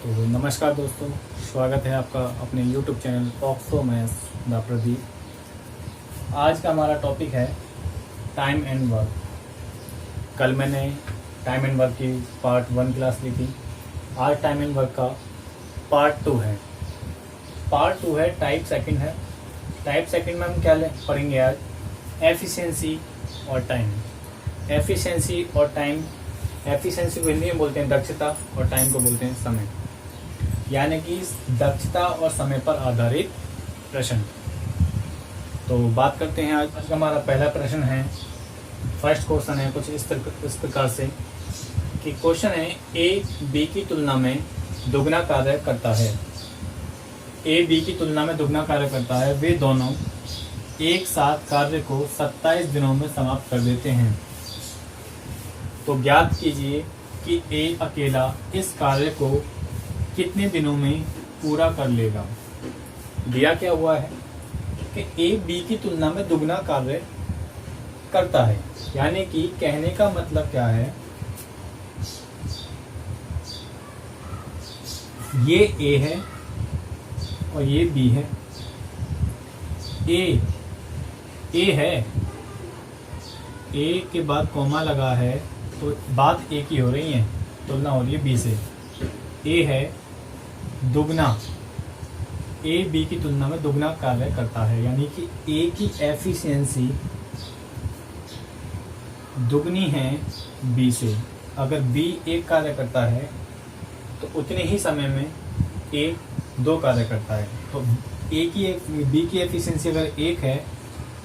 तो नमस्कार दोस्तों, स्वागत है आपका अपने YouTube channel oxo maths the Pradeep. आज का हमारा टॉपिक है टाइम एंड वर्क। कल मैंने टाइम एंड वर्क की पार्ट 1 क्लास ली थी। आज टाइम एंड वर्क का पार्ट 2 है। पार्ट 2 है टाइप सेकंड है। टाइप सेकंड में हम क्या पढ़ेंगे आज? एफिशिएंसी और टाइम। एफिशिएंसी और टाइम, एफिशिएंसी को हिंदी में बोलते हैं दक्षता और टाइम को बोलते हैं समय, यानी कि दक्षता और समय पर आधारित प्रश्न। तो बात करते हैं आज का हमारा पहला प्रश्न है। फर्स्ट क्वेश्चन है कुछ इस प्रकार से कि क्वेश्चन है ए बी की तुलना में दुगना कार्य करता है। ए बी की तुलना में दुगना कार्य करता है। वे दोनों एक साथ कार्य को 27 दिनों में समाप्त कर देते हैं। तो ज्ञात कीजिए कि ए अकेला इस कार्य को कितने दिनों में पूरा कर लेगा। दिया क्या हुआ है कि ए बी की तुलना में दुगना कार्य करता है, यानी कि कहने का मतलब क्या है, ये ए है और ये बी है। ए है, ए के बाद कॉमा लगा है तो बात ए की हो रही है, तुलना हो रही है बी से। ए है दुगना, ए बी की तुलना में दुगना कार्य करता है, यानी कि ए की एफिशिएंसी दुगनी है बी से। अगर बी एक कार्य करता है तो उतने ही समय में ए दो कार्य करता है। तो बी की एफिशिएंसी अगर एक है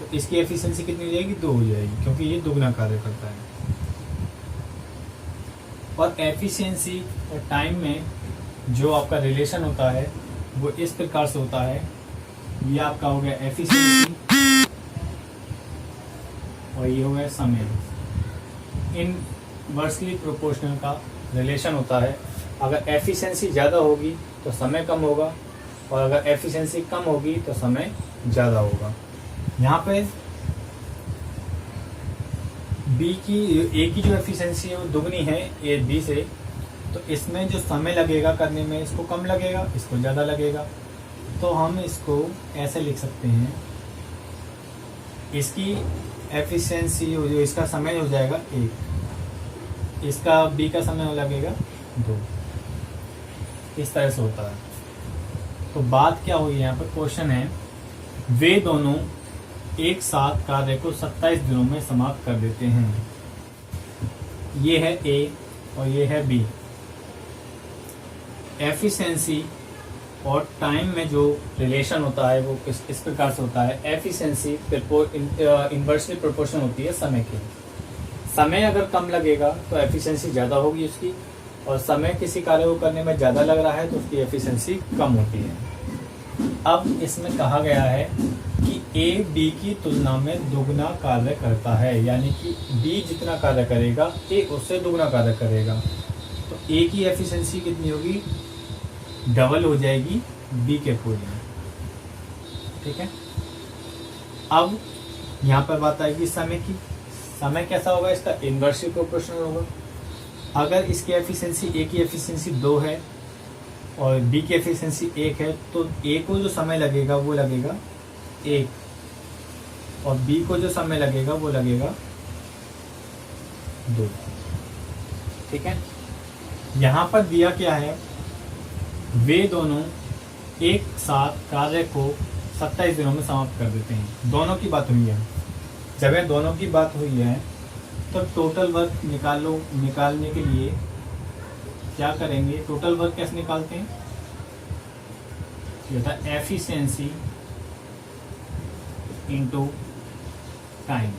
तो इसकी एफिशिएंसी कितनी हो जाएगी? 2 हो जाएगी, क्योंकि ये दुगना कार्य करता है। और एफिशिएंसी और टाइम में जो आपका रिलेशन होता है वो इस प्रकार से होता है। ये आपका हो गया एफिशिएंसी और ये हो गया समय। इनवर्सली प्रोपोर्शनल का रिलेशन होता है। अगर एफिशिएंसी ज़्यादा होगी तो समय कम होगा, और अगर एफिशिएंसी कम होगी तो समय ज़्यादा होगा। यहाँ पे बी की ए की जो एफिशिएंसी है वो दुगनी है ए बी से, तो इसमें जो समय लगेगा करने में इसको कम लगेगा, इसको ज़्यादा लगेगा। तो हम इसको ऐसे लिख सकते हैं, इसकी एफिशिएंसी जो इसका समय हो जाएगा 1, इसका बी का समय लगेगा 2। इस तरह से होता है। तो बात क्या हुई यहाँ पर? क्वेश्चन है वे दोनों एक साथ कार्य को 27 दिनों में समाप्त कर देते हैं। ये है ए और ये है बी। एफिशिएंसी और टाइम में जो रिलेशन होता है वो इस प्रकार से होता है। एफिशिएंसी इन्वर्सली प्रोपोर्शनल होती है समय के। समय अगर कम लगेगा तो एफिशिएंसी ज़्यादा होगी उसकी, और समय किसी कार्य को करने में ज़्यादा लग रहा है तो उसकी एफिशिएंसी कम होती है। अब इसमें कहा गया है कि ए बी की तुलना में दुगना कार्य करता है, यानी कि बी जितना कार्य करेगा ए उससे दुगना कार्य करेगा। तो ए की एफिशिएंसी कितनी होगी? डबल हो जाएगी बी के अकॉर्डिंग। ठीक है। अब यहाँ पर बात आएगी समय की। समय कैसा होगा? इसका इनवर्सली प्रोपोर्शनल होगा। अगर इसकी एफिशिएंसी ए की एफिशिएंसी 2 है और बी की एफिशिएंसी 1 है, तो ए को जो समय लगेगा वो लगेगा 1, और बी को जो समय लगेगा वो लगेगा 2। ठीक है। यहाँ पर दिया क्या है? वे दोनों एक साथ कार्य को 27 दिनों में समाप्त कर देते हैं। दोनों की बात हुई है। जब ये दोनों की बात हुई है तो टोटल वर्क निकालने के लिए क्या करेंगे? टोटल वर्क कैसे निकालते हैं? ये होता है एफिशिएंसी इनटू टाइम।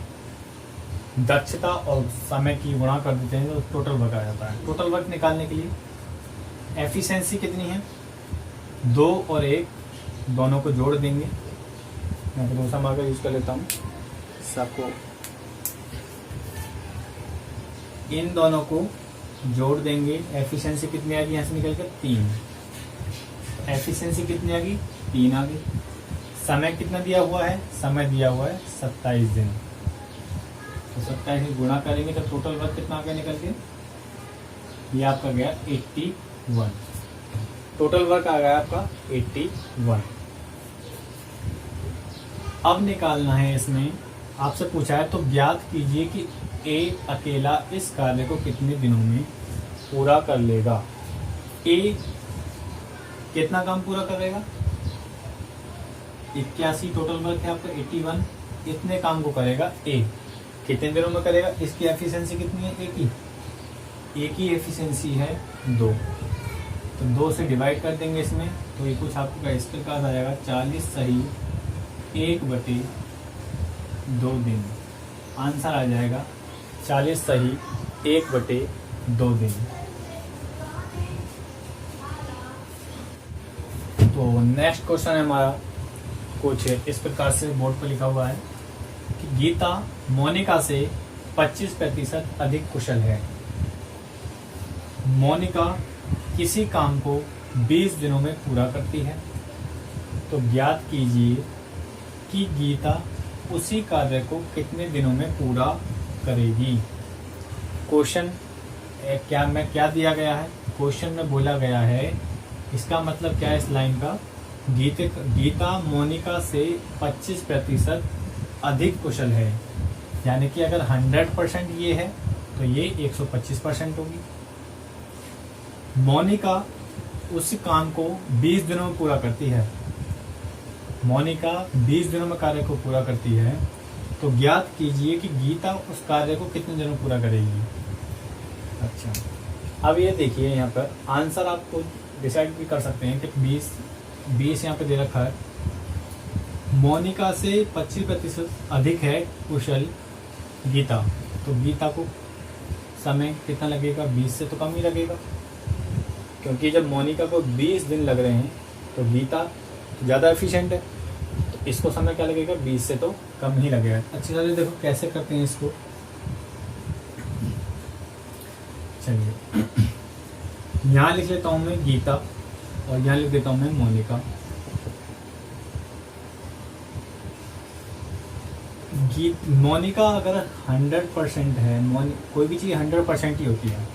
दक्षता और समय की गुणा कर देते हैं तो टोटल वर्क आ जाता है। टोटल वर्क निकालने के लिए एफिशिएंसी कितनी है? 2 और 1 दोनों को जोड़ देंगे। मैं तो दूसरा मार्कर यूज कर लेता हूँ। सबको इन दोनों को जोड़ देंगे। एफिशिएंसी कितनी आ गई? यहाँ से निकल कर 3। एफिशिएंसी कितनी आ गई? 3 आ गई। समय कितना दिया हुआ है? समय दिया हुआ है 27 दिन। तो 27 में गुणा करेंगे तो टोटल वर्क कितना आ गया निकल के? ये आपका गया 81। टोटल वर्क आ गया आपका 81। अब निकालना है इसमें, आपसे पूछा है तो ज्ञात कीजिए कि ए अकेला इस कार्य को कितने दिनों में पूरा कर लेगा। ए कितना काम पूरा करेगा, 81 टोटल वर्क है आपका 81, इतने काम को करेगा ए, कितने दिनों में करेगा, इसकी एफिशिएंसी कितनी है, ए की एफिशिएंसी है 2, तो 2 से डिवाइड कर देंगे इसमें, तो ये कुछ आपका इस प्रकार आ जाएगा 40 सही 1/2 दिन। आंसर आ जाएगा 40 सही 1/2 दिन। तो नेक्स्ट क्वेश्चन है हमारा कुछ इस प्रकार से बोर्ड पर लिखा हुआ है कि गीता मोनिका से 25% अधिक कुशल है। मोनिका किसी काम को 20 दिनों में पूरा करती है, तो ज्ञात कीजिए कि गीता उसी कार्य को कितने दिनों में पूरा करेगी। क्वेश्चन क्या दिया गया है, क्वेश्चन में बोला गया है, इसका मतलब क्या है इस लाइन का, गीता मोनिका से 25% अधिक कुशल है, यानी कि अगर 100% ये है तो ये 125% होगी। मोनिका उस काम को 20 दिनों में पूरा करती है, मोनिका 20 दिनों में कार्य को पूरा करती है, तो ज्ञात कीजिए कि गीता उस कार्य को कितने दिनों में पूरा करेगी। अच्छा, अब ये देखिए यहाँ पर आंसर आपको डिसाइड भी कर सकते हैं कि 20 यहाँ पे दे रखा है, मोनिका से 25% अधिक है कुशल गीता, तो गीता को समय कितना लगेगा, 20 से तो कम ही लगेगा, क्योंकि जब मोनिका को 20 दिन लग रहे हैं तो गीता ज़्यादा एफिशिएंट है, तो इसको समय क्या लगेगा, 20 से तो कम ही लगेगा। अच्छी तरह देखो कैसे करते हैं इसको, चलिए यहाँ लिख लेता हूँ मैं गीता और यहाँ लिख देता हूँ मैं मोनिका। मोनिका अगर 100% है, कोई भी चीज़ 100% ही होती है,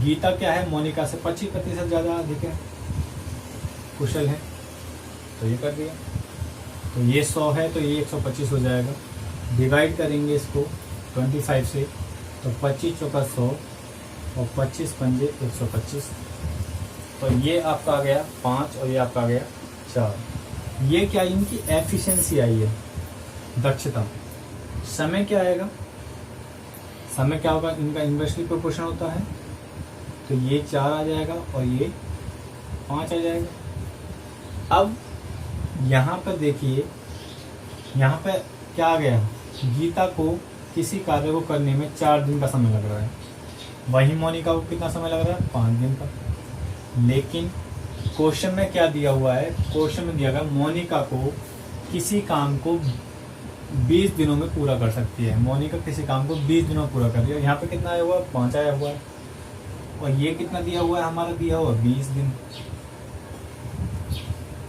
गीता क्या है, मोनिका से 25% ज़्यादा अधिक है, कुशल है, तो ये कर दिया, तो ये 100 है तो ये 125 हो जाएगा। डिवाइड करेंगे इसको 25 से, तो 25 चौका 100 और 25 पंजे 125, तो ये आपका आ गया 5 और ये आपका आ गया 4। ये क्या, इनकी एफिशिएंसी आई है, दक्षता। समय क्या आएगा, समय क्या होगा, इनका इन्वर्सली प्रोपोर्शन होता है, तो ये 4 आ जाएगा और ये 5 आ जाएगा। अब यहाँ पर देखिए, यहाँ पर क्या आ गया, गीता को किसी कार्य को करने में 4 दिन का समय लग रहा है, वही मोनिका को कितना समय लग रहा है, 5 दिन का। लेकिन क्वेश्चन में क्या दिया हुआ है, क्वेश्चन में दिया गया मोनिका को किसी काम को 20 दिनों में पूरा कर सकती है, मोनिका किसी काम को 20 दिनों में पूरा कर रही है। यहाँ पे कितना आया हुआ है, 5 आया हुआ है, और ये कितना दिया हुआ है, हमारा दिया हुआ 20 दिन।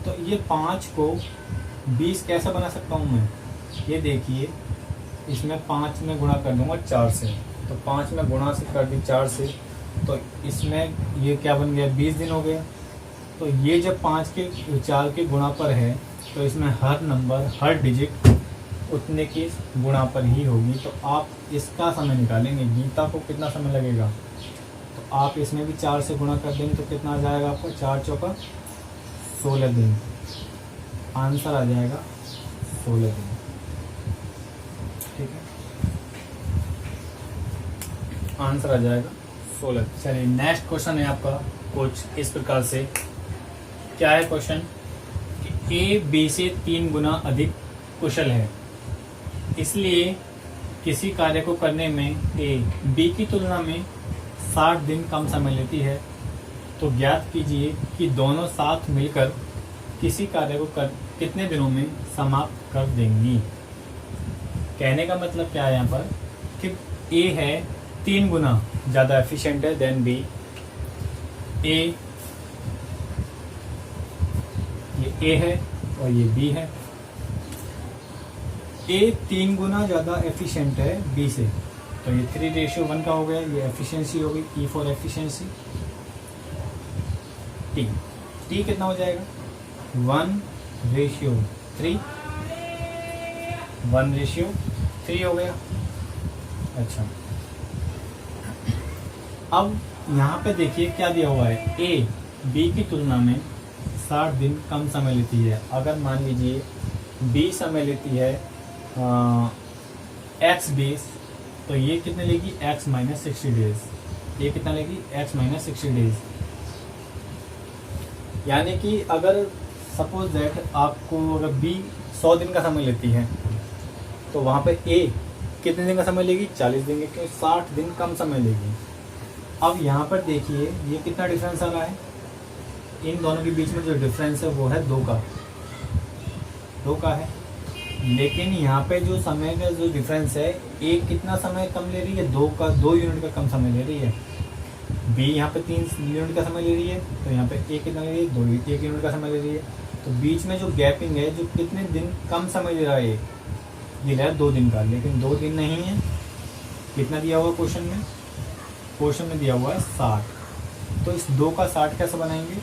तो ये 5 को 20 कैसे बना सकता हूँ मैं, ये देखिए, इसमें 5 में गुणा कर दूंगा 4 से, तो 5 में गुणा से कर दी 4 से, तो इसमें ये क्या बन गया, 20 दिन हो गया। तो ये जब 5 के 4 के गुणा पर है, तो इसमें हर नंबर हर डिजिट उतने की गुणा पर ही होगी, तो आप इसका समय निकालेंगे, गीता को कितना समय लगेगा, तो आप इसमें भी 4 से गुणा कर देंगे, तो कितना आ जाएगा आपका, 4 चौका 16 दिन। आंसर आ जाएगा 16 दिन, ठीक है, आंसर आ जाएगा 16। चलिए नेक्स्ट क्वेश्चन है आपका कुछ इस प्रकार से, क्या है क्वेश्चन कि ए बी से 3 गुना अधिक कुशल है, इसलिए किसी कार्य को करने में ए बी की तुलना में 60 दिन कम समय लेती है, तो ज्ञात कीजिए कि दोनों साथ मिलकर किसी कार्य को कितने दिनों में समाप्त कर देंगी। कहने का मतलब क्या है यहाँ पर कि ए है 3 गुना ज़्यादा एफिशिएंट है देन बी, ये ए है और ये बी है। ए 3 गुना ज़्यादा एफिशिएंट है बी से, तो ये 3:1 का हो गया, ये एफिशिएंसी हो गई, E फॉर एफिशिएंसी। टी कितना हो जाएगा 1:3, 1:3 हो गया। अच्छा, अब यहाँ पे देखिए क्या दिया हुआ है, ए बी की तुलना में 60 दिन कम समय लेती है। अगर मान लीजिए बी समय लेती है एक्स डेज, तो ये कितने लेगी x - 60 डेज। ये कितना लेगी x - 60 डेज। यानी कि अगर सपोज दैट आपको अगर बी 100 दिन का समय लेती है, तो वहाँ पे ए कितने दिन का समय लेगी 40 दिन, क्योंकि 60 दिन कम समय लेगी। अब यहाँ पर देखिए ये कितना डिफरेंस आ रहा है, इन दोनों के बीच में जो डिफरेंस है वो है 2 का है। लेकिन यहाँ पे जो समय का जो डिफरेंस है, एक कितना समय कम ले रही है 2 यूनिट का कम समय ले रही है। बी यहाँ पे 3 यूनिट का समय ले रही है, तो यहाँ पे ए कितना ले रही है 1 यूनिट का समय ले रही है। तो बीच में जो गैपिंग है, जो कितने दिन कम समय ले रहा है, ये ले रहा है 2 दिन का, लेकिन 2 दिन नहीं है। कितना दिया हुआ क्वेश्चन में दिया हुआ है 60। तो इस 2 का 60 कैसे बनाएंगे,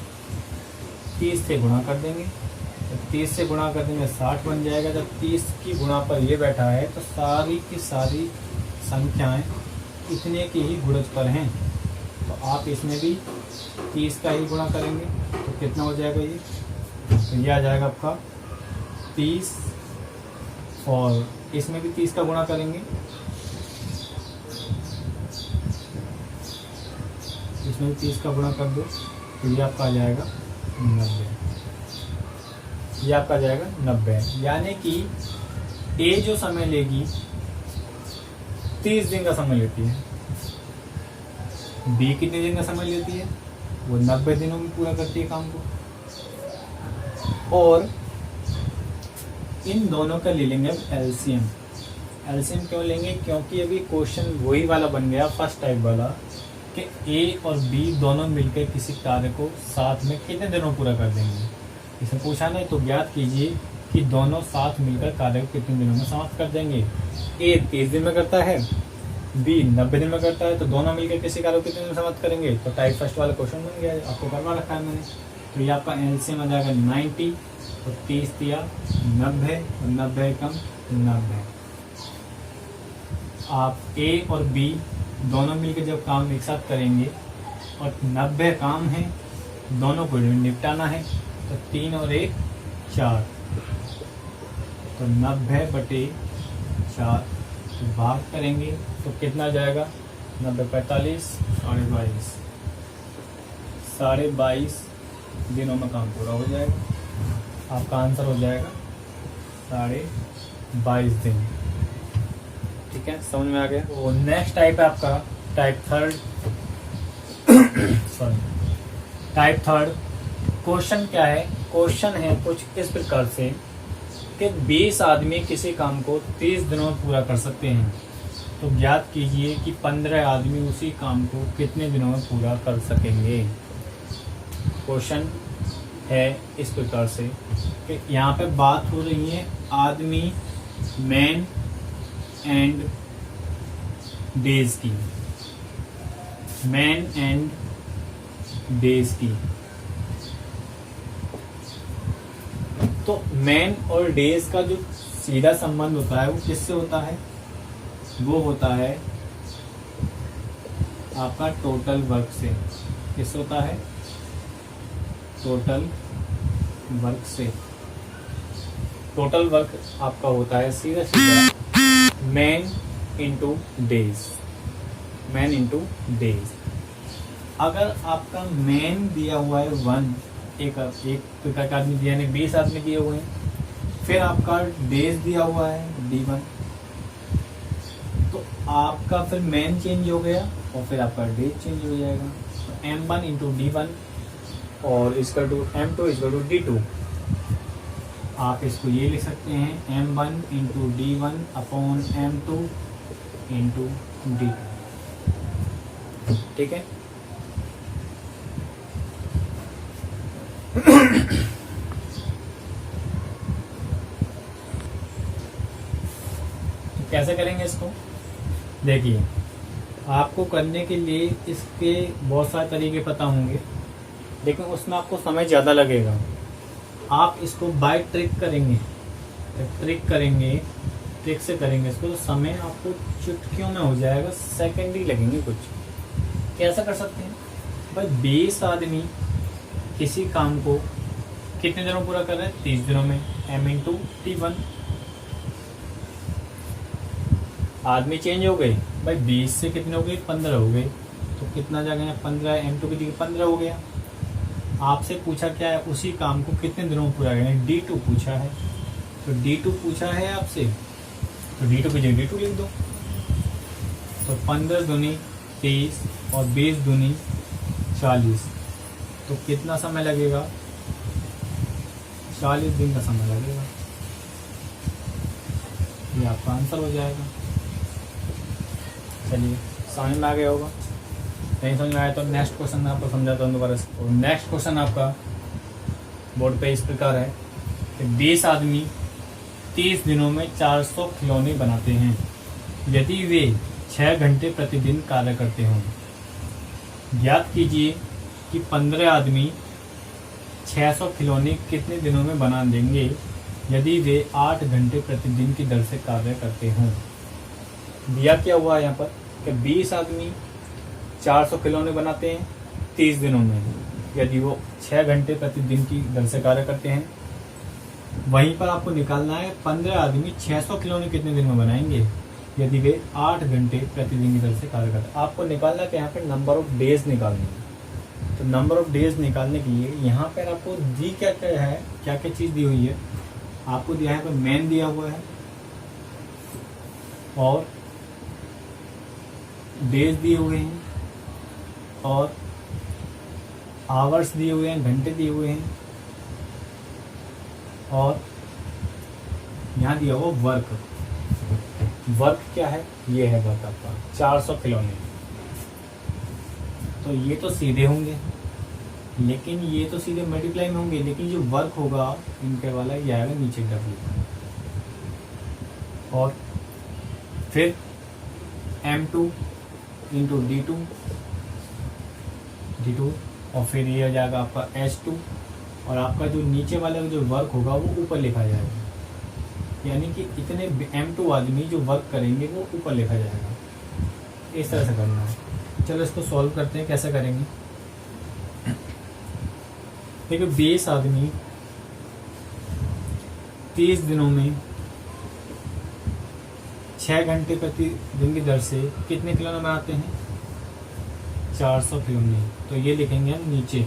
30 से गुणा कर देंगे। तो 30 से गुणा कर देंगे 60 बन जाएगा। जब 30 की गुणा पर ये बैठा है, तो सारी की सारी संख्याएं इतने के ही गुणज पर हैं। तो आप इसमें भी 30 का ही गुणा करेंगे, तो कितना हो जाएगा ये, तो ये आ जाएगा आपका 30, और इसमें भी 30 का गुणा करेंगे, इसमें भी 30 का गुणा कर दो, तो ये आपका आ जाएगा 90। ये आपका आ जाएगा 90। यानी कि ए जो समय लेगी 30 दिन का समय लेती है, बी कितने दिन का समय लेती है, वो 90 दिनों में पूरा करती है काम को। और इन दोनों का ले लेंगे एलसीएम। एलसीएम क्यों लेंगे, क्योंकि अभी क्वेश्चन वही वाला बन गया फर्स्ट टाइप वाला, कि ए और बी दोनों मिलकर किसी कार्य को साथ में कितने दिनों पूरा कर देंगे। इसे पूछा नहीं, तो ज्ञात कीजिए कि दोनों साथ मिलकर कार्य को कितने दिनों में समाप्त कर देंगे। ए 30 दिन में करता है, बी 90 दिन में करता है, तो दोनों मिलकर किसी कार्य को कितने दिन में समाप्त करेंगे। तो टाइप फर्स्ट वाला क्वेश्चन बन गया, आपको करवा रखा है मैंने। तो ये आपका एलसीएम आ जाएगा 90, और 30 दिया 90, और 90 कम 90। आप ए और बी दोनों मिलकर जब काम एक साथ करेंगे, और 90 काम है, दोनों को निपटाना है, तो 3 और 1 4, तो 90/4 तो भाग करेंगे तो कितना जाएगा, 90 45 22.5, 22.5 दिनों में काम पूरा हो जाएगा। आपका आंसर हो जाएगा 22.5 दिन। ठीक है, समझ में आ गया। तो नेक्स्ट टाइप है आपका टाइप थर्ड। क्वेश्चन क्या है, क्वेश्चन है कुछ इस प्रकार से कि 20 आदमी किसी काम को 30 दिनों में पूरा कर सकते हैं। तो ज्ञात कीजिए कि 15 आदमी उसी काम को कितने दिनों में पूरा कर सकेंगे। क्वेश्चन है इस प्रकार से कि यहाँ पे बात हो रही है आदमी, मैन एंड डेज की, मैन एंड डेज की। तो मैन और डेज का जो सीधा संबंध होता है वो किससे होता है, वो होता है आपका टोटल वर्क से। किससे होता है, टोटल वर्क से। टोटल वर्क आपका होता है सीधा सीधा man into days, man into days. अगर आपका मैन दिया हुआ है 1, एक प्रकार का आदमी दिया, यानी 20 आदमी दिए हुए हैं, फिर आपका डेज दिया हुआ है D1, तो आपका फिर मैन चेंज हो गया और फिर आपका डेज चेंज हो जाएगा। तो M1 इंटू D1 और इसका टू M2 इसका टू D2। आप इसको ये लिख सकते हैं M1 into D1 upon M2 into D2। ठीक है, कैसे करेंगे इसको, देखिए आपको करने के लिए इसके बहुत सारे तरीके पता होंगे। लेकिन उसमें आपको समय ज़्यादा लगेगा। आप इसको बाय ट्रिक करेंगे, ट्रिक से करेंगे इसको, तो समय आपको चुटकियों में हो जाएगा, सेकंड ही लगेंगे कुछ। कैसा कर सकते हैं भाई? 20 आदमी किसी काम को कितने दिनों पूरा कर रहे हैं? 30 दिनों में। M×T1। आदमी चेंज हो गए भाई, 20 से कितने हो गए? 15 हो गए। तो कितना जाएगा? 15 M2 की जगह 15 हो गया। आपसे पूछा क्या है? उसी काम को कितने दिनों में पूरा करें? D2 पूछा है। तो D2 पूछा है आपसे, तो D2 की जगह D2 लिख दो। तो 15 दूनी 30 और 20 दूनी 40। तो कितना समय लगेगा? 40 दिन का समय लगेगा। ये आपका आंसर हो जाएगा। चलिए, समझ में आ गया होगा। नहीं समझ में आया तो नेक्स्ट क्वेश्चन मैं आपको समझाता हूँ दोबारा से। और नेक्स्ट क्वेश्चन आपका बोर्ड पे इस प्रकार है कि 20 आदमी 30 दिनों में 400 खिलौने बनाते हैं। यदि वे 6 घंटे प्रतिदिन कार्य करते हों, ज्ञात कीजिए कि 15 आदमी 600 खिलौने कितने दिनों में बना देंगे यदि वे 8 घंटे प्रतिदिन की दर से कार्य करते हों। दिया क्या हुआ यहाँ पर कि 20 आदमी 400 खिलौने बनाते हैं 30 दिनों में, यदि वो 6 घंटे प्रतिदिन की दर से कार्य करते हैं। वहीं पर आपको निकालना है 15 आदमी 600 खिलौने कितने दिन में बनाएंगे यदि वे 8 घंटे प्रतिदिन की दर से कार्य करते हैं। आपको निकालना है कि यहाँ पर नंबर ऑफ डेज निकालनी है। तो नंबर ऑफ डेज निकालने के लिए यहाँ पर आपको दी क्या क्या है, क्या क्या चीज़ दी हुई है? आपको दिया है मैन दिया हुआ है, और डेज दिए हुए हैं, और आवर्स दिए हुए हैं, घंटे दिए हुए हैं, और यहाँ दिया हुआ वर्क। वर्क क्या है? ये है वर्क आपका 400 खिलौने। तो ये तो सीधे होंगे, लेकिन ये तो सीधे मल्टीप्लाई में होंगे, लेकिन जो वर्क होगा इनके वाला ये आएगा नीचे W। और फिर M2 इंटू D2 और फिर ये हो जाएगा आपका H2, और आपका जो नीचे वाला जो वर्क होगा वो ऊपर लिखा जाएगा। यानी कि इतने M2 आदमी जो वर्क करेंगे वो ऊपर लिखा जाएगा। इस तरह से करना है। चलो इसको सॉल्व करते हैं, कैसे करेंगे। देखिए 20 आदमी 30 दिनों में 6 घंटे प्रतिदिन की दर से कितने खिलौने बनाते हैं? 400 खिलौने। तो ये लिखेंगे हम नीचे,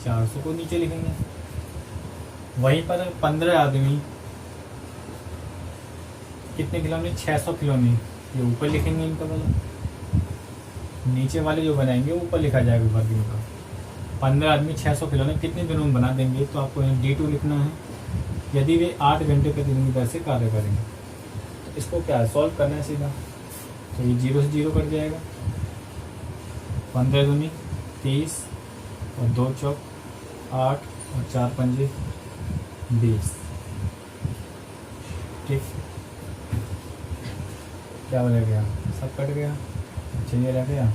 400 को नीचे लिखेंगे। वहीं पर 15 आदमी कितने खिलौने? 600 खिलौने, ये ऊपर लिखेंगे इनका वाला। नीचे वाले जो बनाएंगे ऊपर लिखा जाएगा वर्ग इनका। 15 आदमी 600 खिलौने कितने दिनों में बना देंगे? तो आपको यहाँ D2 लिखना है, यदि वे 8 घंटे प्रतिदिन की दर से कार्य करेंगे। तो इसको क्या है? सॉल्व करना है सीधा। तो ये 0 से 0 कट जाएगा। 15 दूनी 30 और 2 चौक 8 और 4 पंजे 20। ठीक, क्या हो गया? सब कट गया। चलिए रह गया,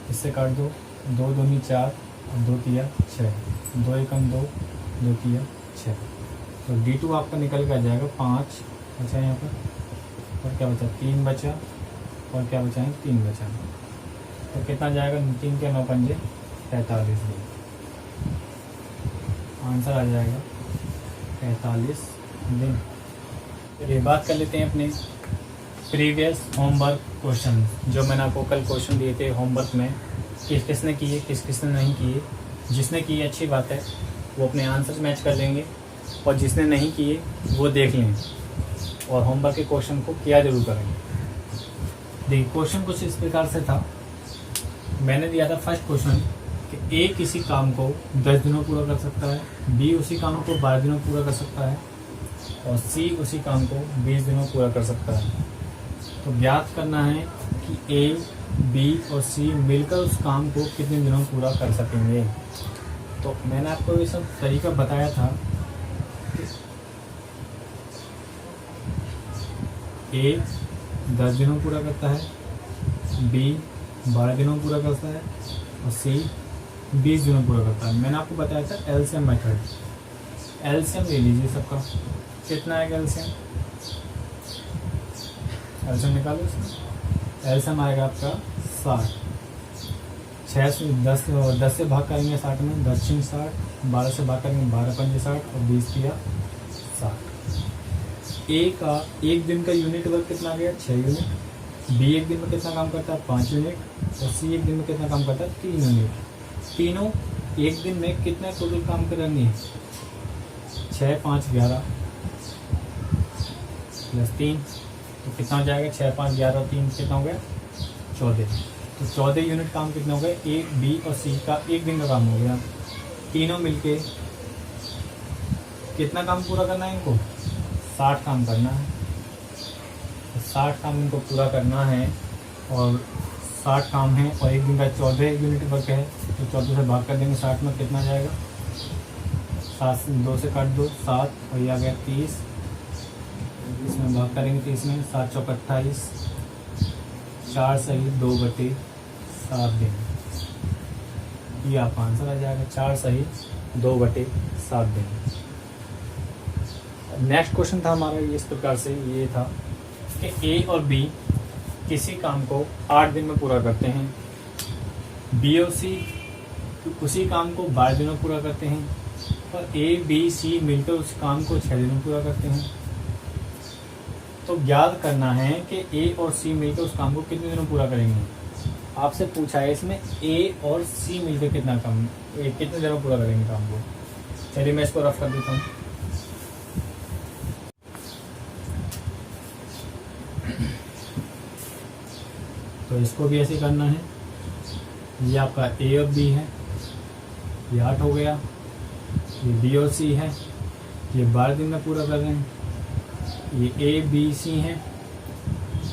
इससे काट दो। 2 दूनी 4 और 2 तिया 6, 2 एकम 2, 2 तिया 6। तो D2 आपका निकल के आ जाएगा 5 बचा यहाँ पर, और क्या बचा? 3 बचा, और क्या बचा है? 3 बचा। तो कितना जाएगा? 3 के 9 पंजे 45 दिन। आंसर आ जाएगा 45 दिन। चलिए बात कर लेते हैं अपने प्रीवियस होमवर्क क्वेश्चन, जो मैंने आपको कल क्वेश्चन दिए थे होमवर्क में, किस किसने किए, किस किसने नहीं किए। जिसने किए अच्छी बात है, वो अपने आंसर मैच कर लेंगे, और जिसने नहीं किए वो देख लें और होमवर्क के क्वेश्चन को किया जरूर करेंगे। देखिए क्वेश्चन कुछ इस प्रकार से था। मैंने दिया था फर्स्ट क्वेश्चन कि A किसी काम को 10 दिनों पूरा कर सकता है, B उसी काम को 12 दिनों पूरा कर सकता है, और C उसी काम को 20 दिनों पूरा कर सकता है। तो ज्ञात करना है कि A, B और C मिलकर उस काम को कितने दिनों पूरा कर सकेंगे। तो मैंने आपको ये सब तरीका बताया था कि A 10 दिनों पूरा करता है, B 12 दिनों पूरा करता है, और सी 20 दिनों पूरा करता है। मैंने आपको बताया था एलसीएम मेथड। एलसीएम ले लीजिए सबका, कितना आएगा एलसीएम, एलसीएम निकालो इसमें। एलसीएम आएगा आपका 60, 6 से 10 से भाग करेंगे 60 में, 10 6 60, 12 से भाग करेंगे 12 5 60 और 20 किया 60। ए का एक दिन का यूनिट वर्क कितना आ गया, 6 यूनिट। बी एक दिन में कितना काम करता है, 5 यूनिट। और सी एक दिन में कितना काम करता है, 3 यूनिट। तीनों एक दिन में कितना टोटल काम करेंगे, 6 5 11 प्लस 3, तो कितना हो जाएगा, 6 5 11 3 कितना हो गया, 14। तो 14 यूनिट काम कितना हो गया, ए बी और सी का एक दिन का काम हो गया। तीनों मिलके कितना काम पूरा करना है इनको, 60 काम करना है। तो 60 काम इनको पूरा करना है और 60 काम है और एक दिन का 14 यूनिट वर्क है। तो 14 से भाग कर देंगे 60 में, कितना जाएगा, 7 2 से काट दो 7 और ये आ गया 30। इसमें भाग करेंगे 30 में, 7 चौक 28, 4 सही 2/7 दिन। ये आपका आंसर आ जाएगा, 4 सही 2/7 दिन। नेक्स्ट क्वेश्चन था हमारा इस प्रकार से, ये था कि ए और बी किसी काम को 8 दिन में पूरा करते हैं, बी और सी उसी काम को 12 दिन में पूरा करते हैं, और ए बी सी मिलकर उस काम को 6 दिन में पूरा करते हैं। तो ज्ञात करना है कि ए और सी मिलकर उस काम को कितने दिनों में पूरा करेंगे। आपसे पूछा है इसमें ए और सी मिलकर कितना काम, कितने दिनों में पूरा करेंगे काम को। चलिए मैं इसको रफ कर देता हूँ। तो इसको भी ऐसे करना है। ये आपका ए और बी है, ये 8 हो गया। ये बी और सी है, ये 12 दिन में पूरा कर रहे हैं। ये ए बी सी है,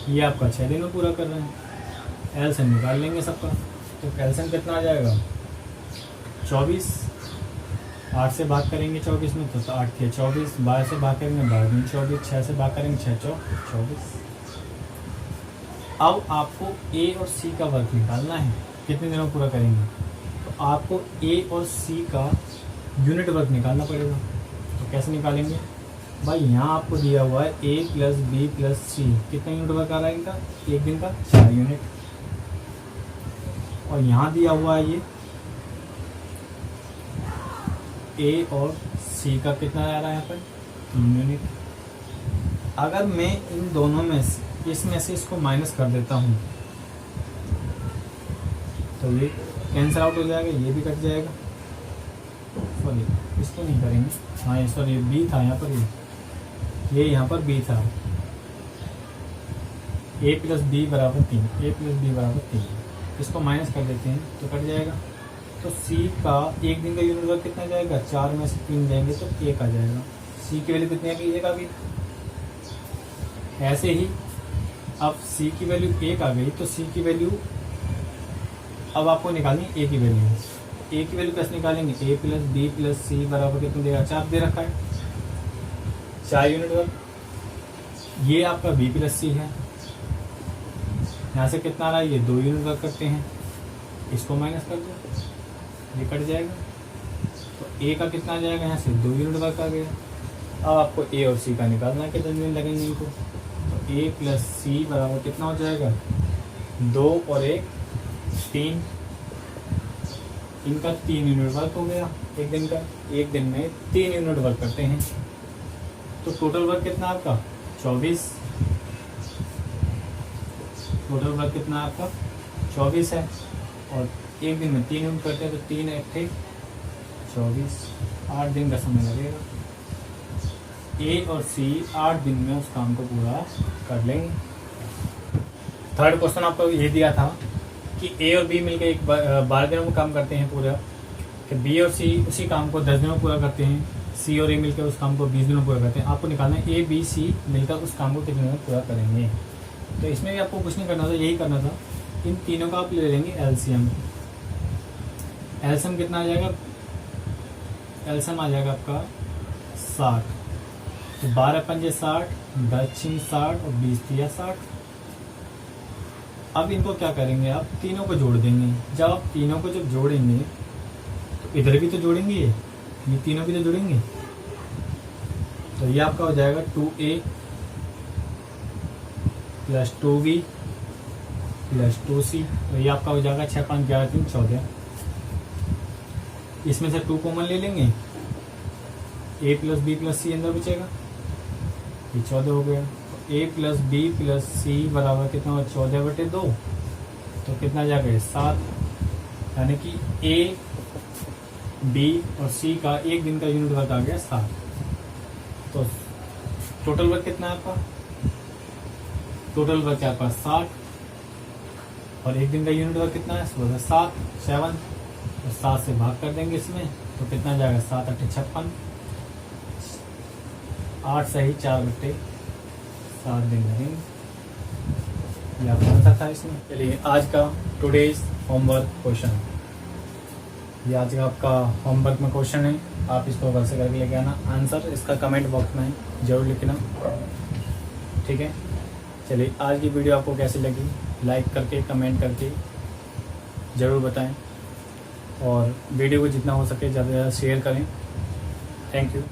ये आपका 6 दिन में पूरा कर रहे हैं। एलसीएम निकाल लेंगे सबका। तो एलसीएम कितना आ जाएगा, 24। 8 से भाग करेंगे 24 में तो 8 के 24, 12 से भाग करेंगे 12 दिन 24, 6 से भाग करेंगे 6 चौक 24। अब आपको ए और सी का वर्क निकालना है, कितने दिनों पूरा करेंगे। तो आपको ए और सी का यूनिट वर्क निकालना पड़ेगा। तो कैसे निकालेंगे भाई, यहाँ आपको दिया हुआ है ए प्लस बी प्लस सी, कितना यूनिट वर्क आ रहा है इनका, एक दिन का 4 यूनिट। और यहाँ दिया हुआ है ये ए और सी का कितना आ रहा है यहाँ पर, 3 यूनिट। अगर मैं इन दोनों में से इसमें से इसको माइनस कर देता हूँ तो ये कैंसिल आउट हो जाएगा, ये भी कट जाएगा। सॉरी इसको नहीं करेंगे, हाँ सॉरी बी था यहाँ पर, ये यहाँ पर बी था। ए प्लस बी बराबर 3, ए प्लस बी बराबर 3, इसको माइनस कर देते हैं तो कट जाएगा। तो सी का एक दिन का यूनिट वर्क कितना जाएगा, 4 में से 3 जाएंगे तो 1 आ जाएगा। सी की वैल्यू कितनी आ गई, 1 आ गई। ऐसे ही अब सी की वैल्यू 1 आ गई तो सी की वैल्यू अब आपको निकालनी ए की वैल्यू। ए की वैल्यू कैसे निकालेंगे, ए प्लस बी प्लस सी बराबर कितना देगा, 4 दे रखा है, 4 यूनिट वर्क। ये आपका बी प्लस सी है, यहाँ से कितना आ रहा है, ये 2 यूनिट वर्क करते हैं, इसको माइनस कर दो, ये कट जाएगा। तो ए का कितना आ जाएगा, यहाँ से 2 यूनिट वर्क आ गया। अब आपको ए और सी का निकालना है, कितने दिन लगेंगे इनको। तो ए प्लस सी बराबर कितना हो जाएगा, 2 और 1 3, इनका 3 यूनिट वर्क हो गया एक दिन का। एक दिन में 3 यूनिट वर्क करते हैं तो टोटल वर्क कितना आपका, 24। टोटल वर्क कितना आपका 24 है और एक दिन में 3 यूनिट करते हैं तो 3 1 थे 24, 8 दिन का समय लगेगा। ए और सी 8 दिन में उस काम को पूरा कर लेंगे। थर्ड क्वेश्चन आपको ये दिया था कि ए और बी मिलकर 12 दिनों में काम करते हैं पूरा, कि बी और सी उसी काम को 10 दिनों में पूरा करते हैं, सी और ए मिलकर उस काम को 20 दिनों में पूरा करते हैं। आपको निकालना है ए बी सी मिलकर उस काम को कितने दिनों में पूरा करेंगे। तो इसमें भी आपको कुछ नहीं करना था, यही करना था, इन तीनों का आप ले लेंगे एलसीएम। एलसीएम कितना आ जाएगा, एलसीएम आ जाएगा आपका 60। तो 12 पंजे 60, 10 6 60 और 20 3 60। अब इनको क्या करेंगे, आप तीनों को जोड़ देंगे। जब आप तीनों को जब जोड़ेंगे तो इधर भी तो जोड़ेंगे, ये तीनों भी तो जोड़ेंगे। तो ये आपका हो जाएगा 2a plus 2b plus 2c। तो ये आपका हो जाएगा 6 5 11 3 14। इसमें से 2 कॉमन ले लेंगे, a प्लस बी प्लस सी अंदर बचेगा, ये 14 हो गया। तो a प्लस बी प्लस सी बराबर कितना होगा, 14/2। तो कितना जाएगा, 7। यानी कि a बी और सी का एक दिन का यूनिट वर्क आ गया 7। तो टोटल वर्क कितना है आपका, टोटल वर्क है आपका 60 और एक दिन का यूनिट वर्क कितना है, 7 तो 7 से भाग कर देंगे इसमें, तो कितना जाएगा, 7 8 56, 8 सही 4/7 दिन लगेंगे। ये आपका आंसर था इसमें। चलिए आज का टुडेज होमवर्क क्वेश्चन, ये आज का आपका होमवर्क में क्वेश्चन है, आप इसको घर से करके लेके आना। आंसर इसका कमेंट बॉक्स में जरूर लिखना, ठीक है। चलिए आज की वीडियो आपको कैसी लगी, लाइक करके कमेंट करके ज़रूर बताएं और वीडियो को जितना हो सके ज़्यादा से ज़्यादा शेयर करें। Thank you.